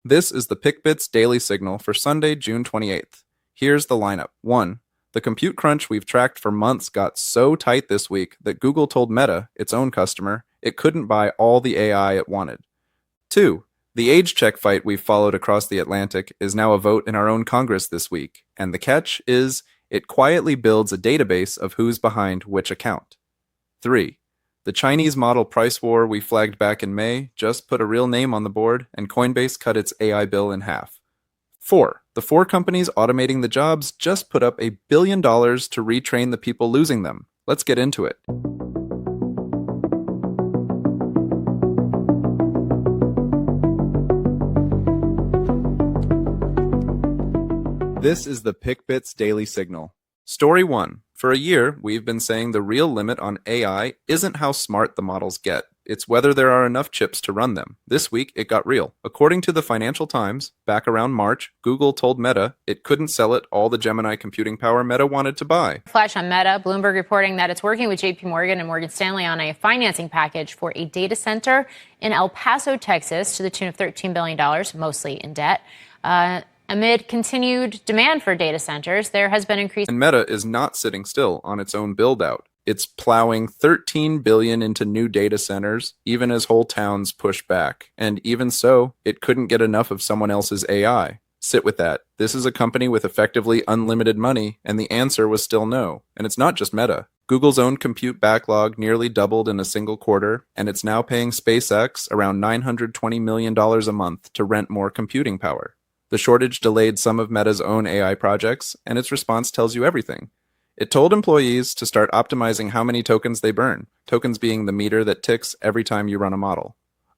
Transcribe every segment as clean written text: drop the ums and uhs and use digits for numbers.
This is the PickBits Daily Signal for Sunday, June 28th. Here's the lineup. 1. The compute crunch we've tracked for months got so tight this week that Google told Meta, its own customer, it couldn't buy all the AI it wanted. 2. The age check fight we've followed across the Atlantic is now a vote in our own Congress this week, and the catch is it quietly builds a database of who's behind which account. 3. The Chinese model price war we flagged back in May just put a real name on the board, and Coinbase cut its AI bill in half. 4. The 4 companies automating the jobs just put up $1 billion to retrain the people losing them. Let's get into it. This is the PickBits Daily Signal. Story 1. For a year, we've been saying the real limit on AI isn't how smart the models get. It's whether there are enough chips to run them. This week, it got real. According to the Financial Times, back around March, Google told Meta it couldn't sell it all the Gemini computing power Meta wanted to buy. Flash on Meta, Bloomberg reporting that it's working with JP Morgan and Morgan Stanley on a financing package for a data center in El Paso, Texas, to the tune of $13 billion, mostly in debt. Amid continued demand for data centers, there has been increased. And Meta is not sitting still on its own build-out. It's plowing $13 billion into new data centers, even as whole towns push back. And even so, it couldn't get enough of someone else's AI. Sit with that. This is a company with effectively unlimited money, and the answer was still no. And it's not just Meta. Google's own compute backlog nearly doubled in a single quarter, and it's now paying SpaceX around $920 million a month to rent more computing power. The shortage delayed some of Meta's own AI projects, and its response tells you everything. It told employees to start optimizing how many tokens they burn, tokens being the meter that ticks every time you run a model.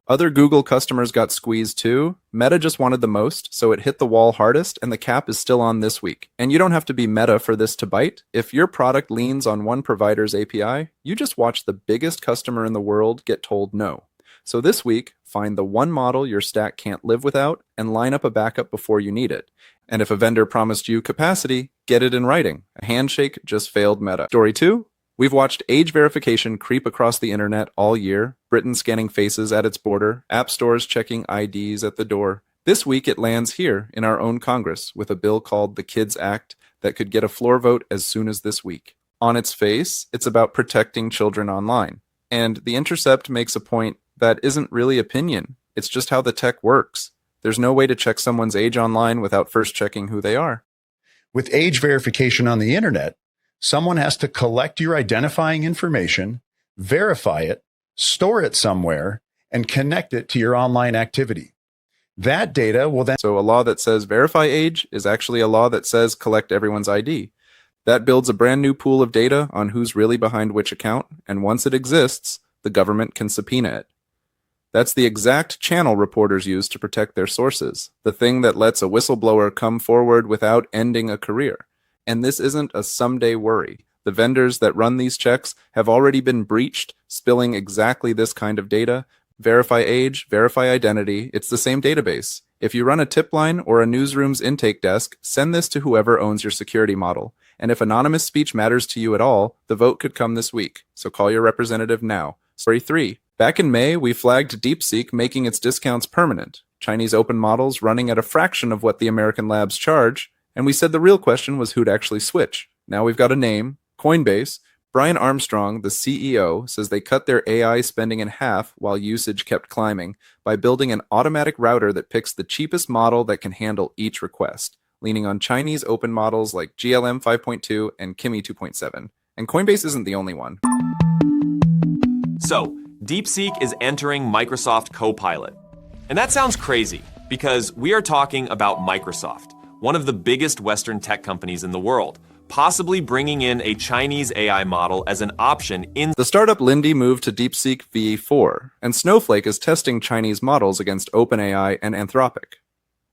Other Google customers got squeezed too. Meta just wanted the most, so it hit the wall hardest, and the cap is still on this week. And you don't have to be Meta for this to bite. If your product leans on one provider's API, you just watch the biggest customer in the world get told no. So this week, find the one model your stack can't live without and line up a backup before you need it. And if a vendor promised you capacity, get it in writing. A handshake just failed Meta. Story 2. We've watched age verification creep across the internet all year, Britain scanning faces at its border, app stores checking IDs at the door. This week it lands here in our own Congress with a bill called the Kids Act that could get a floor vote as soon as this week. On its face, it's about protecting children online. And The Intercept makes a point that isn't really opinion. It's just how the tech works. There's no way to check someone's age online without first checking who they are. With age verification on the internet, someone has to collect your identifying information, verify it, store it somewhere, and connect it to your online activity. That data will then... So a law that says verify age is actually a law that says collect everyone's ID. That builds a brand new pool of data on who's really behind which account, and once it exists, the government can subpoena it. That's the exact channel reporters use to protect their sources, the thing that lets a whistleblower come forward without ending a career. And this isn't a someday worry. The vendors that run these checks have already been breached, spilling exactly this kind of data. Verify age, verify identity, it's the same database. If you run a tip line or a newsroom's intake desk, send this to whoever owns your security model. And if anonymous speech matters to you at all, the vote could come this week. So call your representative now. Story 3. Back in May, we flagged DeepSeek making its discounts permanent, Chinese open models running at a fraction of what the American labs charge, and we said the real question was who'd actually switch. Now we've got a name, Coinbase. Brian Armstrong, the CEO, says they cut their AI spending in half while usage kept climbing by building an automatic router that picks the cheapest model that can handle each request, leaning on Chinese open models like GLM 5.2 and Kimi 2.7. And Coinbase isn't the only one. So, DeepSeek is entering Microsoft Copilot. And that sounds crazy, because we are talking about Microsoft, one of the biggest Western tech companies in the world, possibly bringing in a Chinese AI model as an option in... The startup Lindy moved to DeepSeek V4, and Snowflake is testing Chinese models against OpenAI and Anthropic.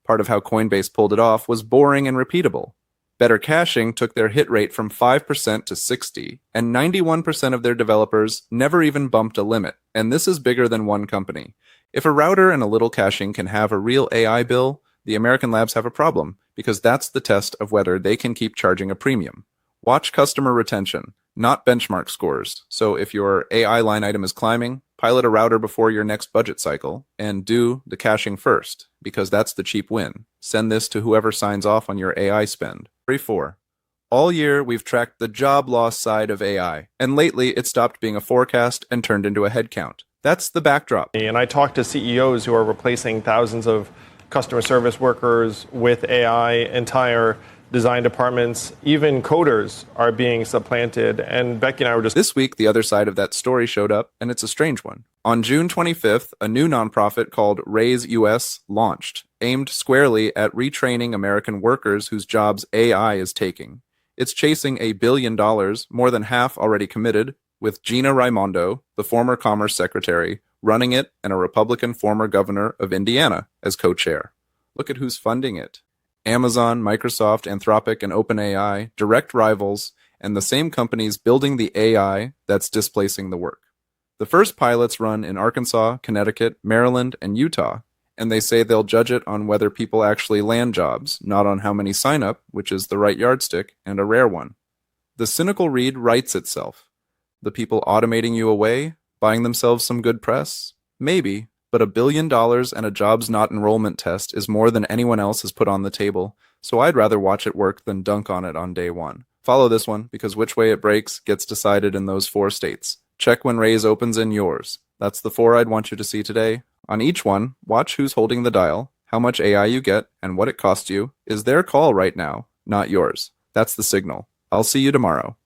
Part of how Coinbase pulled it off was boring and repeatable. Better Caching took their hit rate from 5% to 60%, and 91% of their developers never even bumped a limit, and this is bigger than one company. If a router and a little caching can have a real AI bill, the American labs have a problem, because that's the test of whether they can keep charging a premium. Watch customer retention, not benchmark scores. So if your AI line item is climbing, Pilot a router before your next budget cycle, and do the caching first, because that's the cheap win. Send this to whoever signs off on your AI spend. 4. All year, we've tracked the job loss side of AI, and lately it stopped being a forecast and turned into a headcount. That's the backdrop. And I talk to CEOs who are replacing thousands of customer service workers with AI, entire design departments, even coders are being supplanted. And Becky and I were just... This week, the other side of that story showed up, and it's a strange one. On June 25th, a new nonprofit called Raise US launched, aimed squarely at retraining American workers whose jobs AI is taking. It's chasing $1 billion, more than half already committed, with Gina Raimondo, the former Commerce Secretary, running it, and a Republican former governor of Indiana as co-chair. Look at who's funding it. Amazon, Microsoft, Anthropic, and OpenAI, direct rivals, and the same companies building the AI that's displacing the work. The first pilots run in Arkansas, Connecticut, Maryland, and Utah, and they say they'll judge it on whether people actually land jobs, not on how many sign up, which is the right yardstick, and a rare one. The cynical read writes itself. The people automating you away, buying themselves some good press? Maybe. But $1 billion and a jobs not enrollment test is more than anyone else has put on the table, so I'd rather watch it work than dunk on it on day one. Follow this one, because which way it breaks gets decided in those 4 states. Check when Raise opens in yours. That's the 4 I'd want you to see today. On each one, watch who's holding the dial, how much AI you get, and what it costs you. Is their call right now, not yours. That's the signal. I'll see you tomorrow.